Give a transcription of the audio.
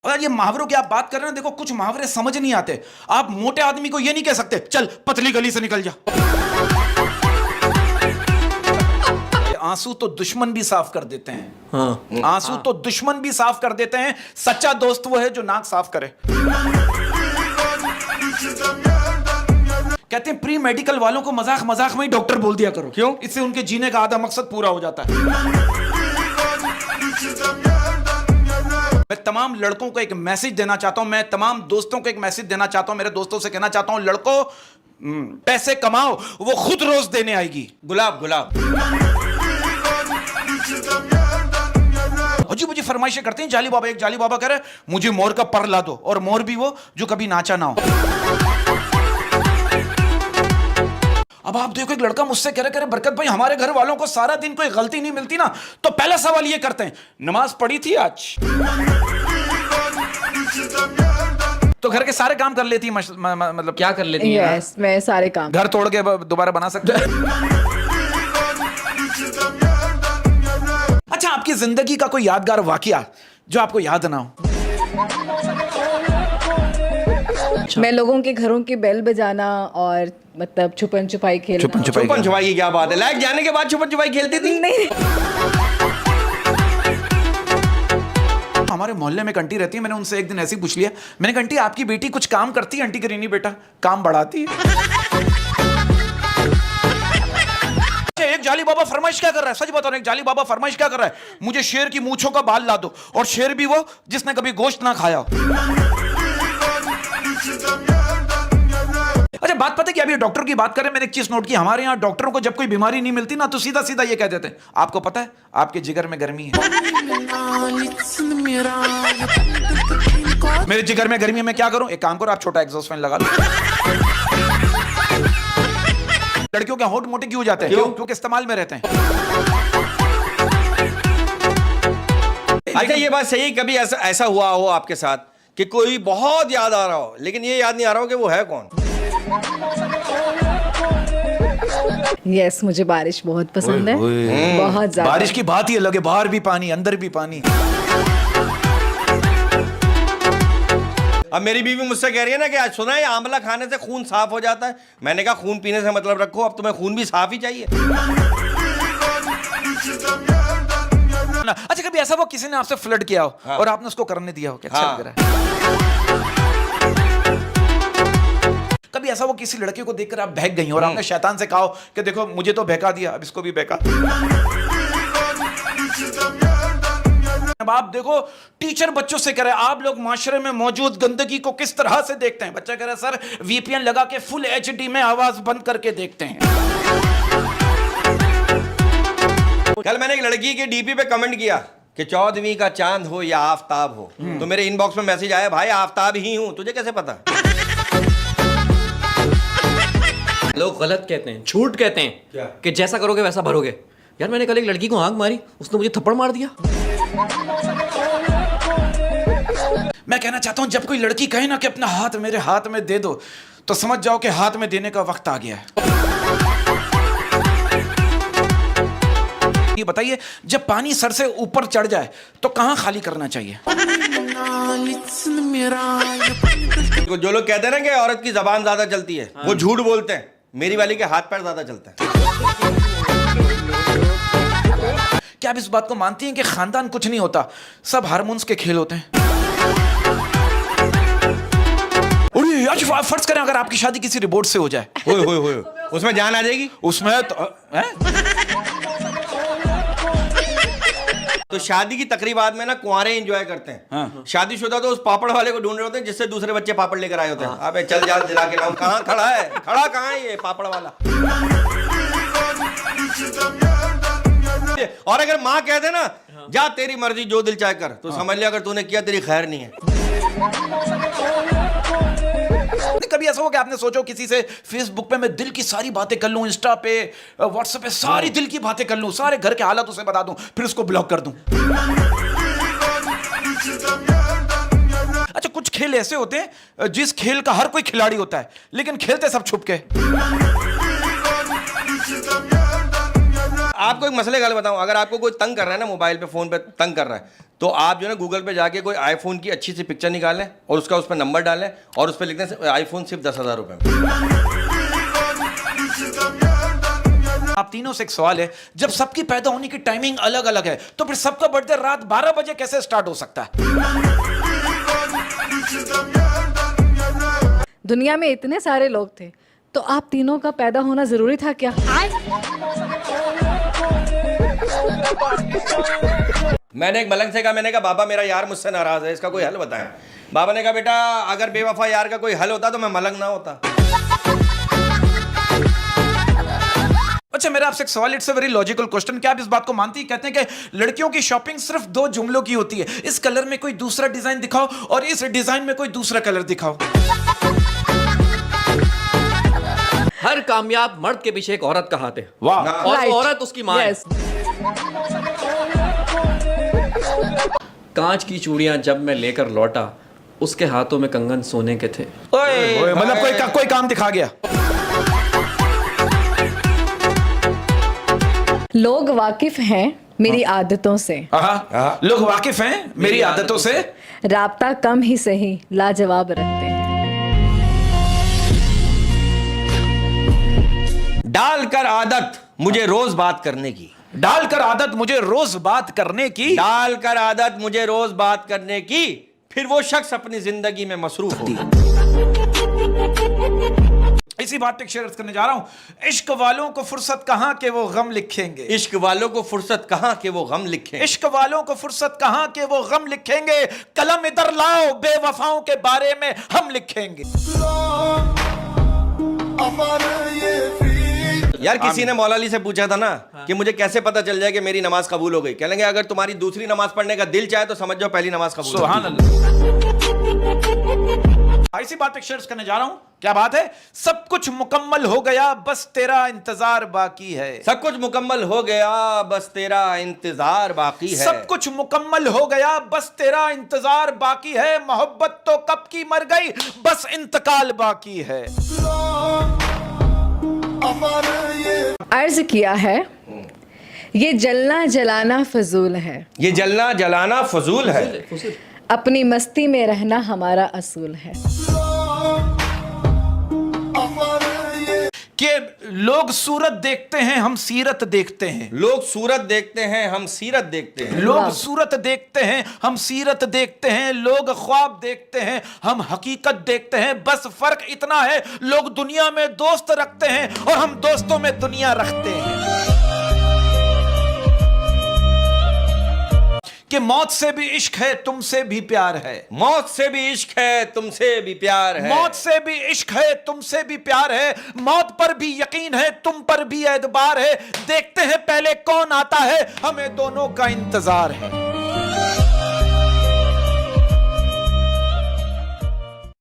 और ये मुहावरों की आप बात कर रहे हैं, देखो कुछ मुहावरे समझ नहीं आते। आप मोटे आदमी को ये नहीं कह सकते चल पतली गली से निकल जा। आंसू तो दुश्मन भी साफ कर देते हैं। हाँ। आंसू तो दुश्मन भी साफ कर देते हैं। सच्चा दोस्त वो है जो नाक साफ करे। कहते हैं प्री मेडिकल वालों को मजाक मजाक में ही डॉक्टर बोल दिया करो। क्यों? इससे उनके जीने का आधा मकसद पूरा हो जाता है। मैं तमाम लड़कों को एक मैसेज देना चाहता हूं, मैं तमाम दोस्तों को एक मैसेज देना चाहता हूं, मेरे दोस्तों से कहना चाहता हूं, लड़कों पैसे कमाओ, वो खुद रोज देने आएगी। गुलाब गुलाब अजी मुझे फरमाइशें करते हैं जाली बाबा। एक जाली बाबा कह रहे मुझे मोर का पर ला दो, और मोर भी वो जो कभी नाचा ना हो। अब आप देखो एक लड़का मुझसे कह रहे बरकत भाई हमारे घर वालों को सारा दिन कोई गलती नहीं मिलती ना, तो पहला सवाल ये करते हैं नमाज पढ़ी थी आज? तो घर के सारे काम कर लेती मतलब क्या कर लेती है? yes, मैं सारे काम घर तोड़ के दोबारा बना सकते हैं। अच्छा, आपकी जिंदगी का कोई यादगार वाकया जो आपको याद ना हो? मैं लोगों के घरों की बेल बजाना और मतलब छुपन छुपाई खेलना। छुपन छुपाई की क्या बात है? लाइट जाने के बाद छुपन छुपाई खेलती थी? नहीं। हमारे मोहल्ले में एक आंटी रहती है, मैंने उनसे एक दिन ऐसे ही पूछ लिया, मैंने कहा आंटी आपकी बेटी कुछ काम करती है? आंटी करी नहीं बेटा, काम बढ़ाती है। एक जाली बाबा फरमाइश क्या कर रहा है? सच बता रहा हूं, एक जाली बाबा फरमाइश क्या कर रहा है? मुझे शेर की मूंछों का बाल ला दो, और शेर भी वो जिसने कभी गोश्त ना खाया हो। अच्छा, बात पता है कि अभी डॉक्टर की बात करें, मैंने एक चीज नोट की, हमारे यहाँ डॉक्टरों को जब कोई बीमारी नहीं मिलती ना, तो सीधा सीधा ये कह देते हैं आपको पता है आपके जिगर में गर्मी है। मेरे जिगर में गर्मी है, मैं क्या करूं? एक काम करो, आप छोटा एग्जॉस्ट फैन लगा लो। लड़कियों के होंठ मोटे क्यों हो जाते हैं? क्योंकि इस्तेमाल में रहते हैं। अच्छा, ये बात सही है, कभी ऐसा हुआ हो आपके साथ कि कोई बहुत याद आ रहा हो, लेकिन ये याद नहीं आ रहा हो कि वो है कौन? यस, मुझे बारिश बहुत पसंद है, बहुत ज्यादा। बारिश की बात ही अलग है, बाहर भी पानी अंदर भी पानी। अब मेरी बीवी मुझसे कह रही है ना कि आज सुना है आंवला खाने से खून साफ हो जाता है। मैंने कहा खून पीने से मतलब रखो, अब तुम्हें खून भी साफ ही चाहिए। अच्छा, कभी ऐसा वो किसी ने आपसे फ्लर्ट किया हो? हाँ। और आपने उसको करने दिया हो कि अच्छा लग रहा है? कभी ऐसा वो किसी लड़के को देखकर आप बहक गई हो और आपने शैतान से कहा कि देखो मुझे तो बहका दिया, अब इसको भी बहका। अब आप देखो टीचर बच्चों से कह रहे हैं आप लोग माशरे में मौजूद गंदगी को किस तरह से देखते हैं? बच्चा कह रहा है सर वीपीएन लगा के फुल एचडी में आवाज बंद करके देखते हैं। कल मैंने एक लड़की के डीपी पे कमेंट किया कि 14वीं का चांद हो या आफताब हो, तो मेरे इनबॉक्स में मैसेज आया भाई आफताब ही हूं, तुझे कैसे पता? लोग गलत कहते हैं, झूठ कहते हैं क्या? कि जैसा करोगे वैसा भरोगे। यार मैंने कल एक लड़की को आंख मारी, उसने मुझे थप्पड़ मार दिया। मैं कहना चाहता हूं जब कोई लड़की कहे ना कि अपना हाथ मेरे हाथ में दे दो, तो समझ जाओ कि हाथ में देने का वक्त आ गया है। ये बताइए जब पानी सर से ऊपर चढ़ जाए तो कहां खाली करना चाहिए? जो लोग कहते हैं ना कि औरत की जबान ज्यादा चलती है, वो झूठ बोलते हैं। मेरी वाली के हाथ पैर ज्यादा चलता है। क्या आप इस बात को मानती हैं कि खानदान कुछ नहीं होता, सब हार्मोन्स के खेल होते हैं? फर्ज करें अगर आपकी शादी किसी रिपोर्ट से हो जाए, होए उसमें जान आ जाएगी? उसमें तो शादी की तकरीबात में ना कुंवारे एंजॉय करते हैं। हाँ। शादीशुदा तो उस पापड़ वाले को ढूंढ रहे होते हैं जिससे दूसरे बच्चे पापड़ लेकर आए होते हैं। अबे चल जा दिला के लाऊं, कहां खड़ा है? खड़ा कहां है ये पापड़ वाला? और अगर माँ कह दे ना जा तेरी मर्जी जो दिल चाहे कर, तो समझ लिया अगर तूने किया तेरी खैर नहीं है। कभी ऐसा हो कि आपने सोचो किसी से फेसबुक पे मैं दिल की सारी बातें कर लूं, इंस्टा पे व्हाट्सएप पे सारी दिल की बातें कर लूं, सारे घर के हालात उसे बता दूं, फिर उसको ब्लॉक कर दूं? अच्छा, कुछ खेल ऐसे होते हैं जिस खेल का हर कोई खिलाड़ी होता है लेकिन खेलते सब छुप के। आपको एक मसले गल बताऊं, अगर आपको कोई तंग कर रहा है ना, मोबाइल पे फोन पे तंग कर रहा है, तो आप जो है ना गूगल पे जाके कोई आईफोन की अच्छी सी पिक्चर निकालें और उसका उस पर नंबर डालें और उस पर लिख दें आईफोन सिर्फ 10,000 रुपए में। आप तीनों से एक सवाल है, जब सबकी पैदा होने की टाइमिंग अलग अलग है तो फिर सबका बर्थडे रात 12 बजे कैसे स्टार्ट हो सकता है? दुनिया में इतने सारे लोग थे तो आप तीनों का पैदा होना जरूरी था क्या? मैंने एक मलंग से कहा, मैंने कहा बाबा मेरा यार मुझसे नाराज है, इसका कोई हल बताएं। बाबा ने कहा बेटा अगर बेवफा यार का कोई हल होता तो मैं मलंग ना होता। अच्छा, मेरा आपसे एक सवाल, it's a very logical question, क्या आप इस बात को मानती हैं? कहते हैं कि लड़कियों की शॉपिंग सिर्फ 2 जुमलों की होती है, इस कलर में कोई दूसरा डिजाइन दिखाओ और इस डिजाइन में कोई दूसरा कलर दिखाओ। हर कामयाब मर्द के पीछे एक औरत का हाथ है, वाह। और Right. वो औरत उसकी माँ है। Yes. कांच की चूड़ियां जब मैं लेकर लौटा, उसके हाथों में कंगन सोने के थे। ओए, मतलब कोई काम दिखा गया। लोग वाकिफ हैं मेरी आदतों से, लोग वाकिफ हैं मेरी आदतों से, राब्ता कम ही सही लाजवाब रखते हैं। डालकर आदत मुझे रोज बात करने की, डालकर आदत मुझे रोज बात करने की, डालकर आदत मुझे रोज बात करने की, फिर वो शख्स अपनी जिंदगी में मसरूफ हो। इसी बात पे शेयर करने जा रहा हूं, इश्क वालों को फुर्सत कहां के वो गम लिखेंगे, इश्क वालों को फुर्सत कहां के वो गम लिखें, इश्क वालों को फुर्सत कहां के वो गम लिखेंगे, कलम इधर लाओ बेवफाओं के बारे में हम लिखेंगे। यार किसी ने मौला अली से पूछा था ना कि मुझे कैसे पता चल जाए कि मेरी नमाज कबूल हो गई, कह लेंगे अगर तुम्हारी दूसरी नमाज पढ़ने का दिल चाहे तो समझ जाओ पहली नमाज कबूल हो गई। सुभान अल्लाह। ऐसी बात पे शेयर करने जा रहा हूं, क्या बात है? सब कुछ मुकम्मल हो गया बस तेरा इंतजार बाकी है, सब कुछ मुकम्मल हो गया बस तेरा इंतजार बाकी है, सब कुछ मुकम्मल हो गया बस तेरा इंतजार बाकी है, मोहब्बत तो कब की मर गई बस इंतकाल बाकी है। अर्ज किया है ये जलना जलाना फजूल है, ये जलना जलाना फजूल है, अपनी मस्ती में रहना हमारा असूल है। कि लोग सूरत देखते हैं हम सीरत देखते हैं, लोग सूरत देखते हैं हम सीरत देखते हैं, लोग वाह। सूरत देखते हैं हम सीरत देखते हैं, लोग ख्वाब देखते हैं हम हकीकत देखते हैं, बस फर्क इतना है लोग दुनिया में दोस्त रखते हैं और हम दोस्तों में दुनिया रखते हैं। कि मौत से भी इश्क है तुमसे भी प्यार है, मौत से भी इश्क है तुमसे भी प्यार है, मौत से भी इश्क है तुमसे भी प्यार है, मौत पर भी यकीन है तुम पर भी एतबार है, देखते हैं पहले कौन आता है हमें दोनों का इंतजार है।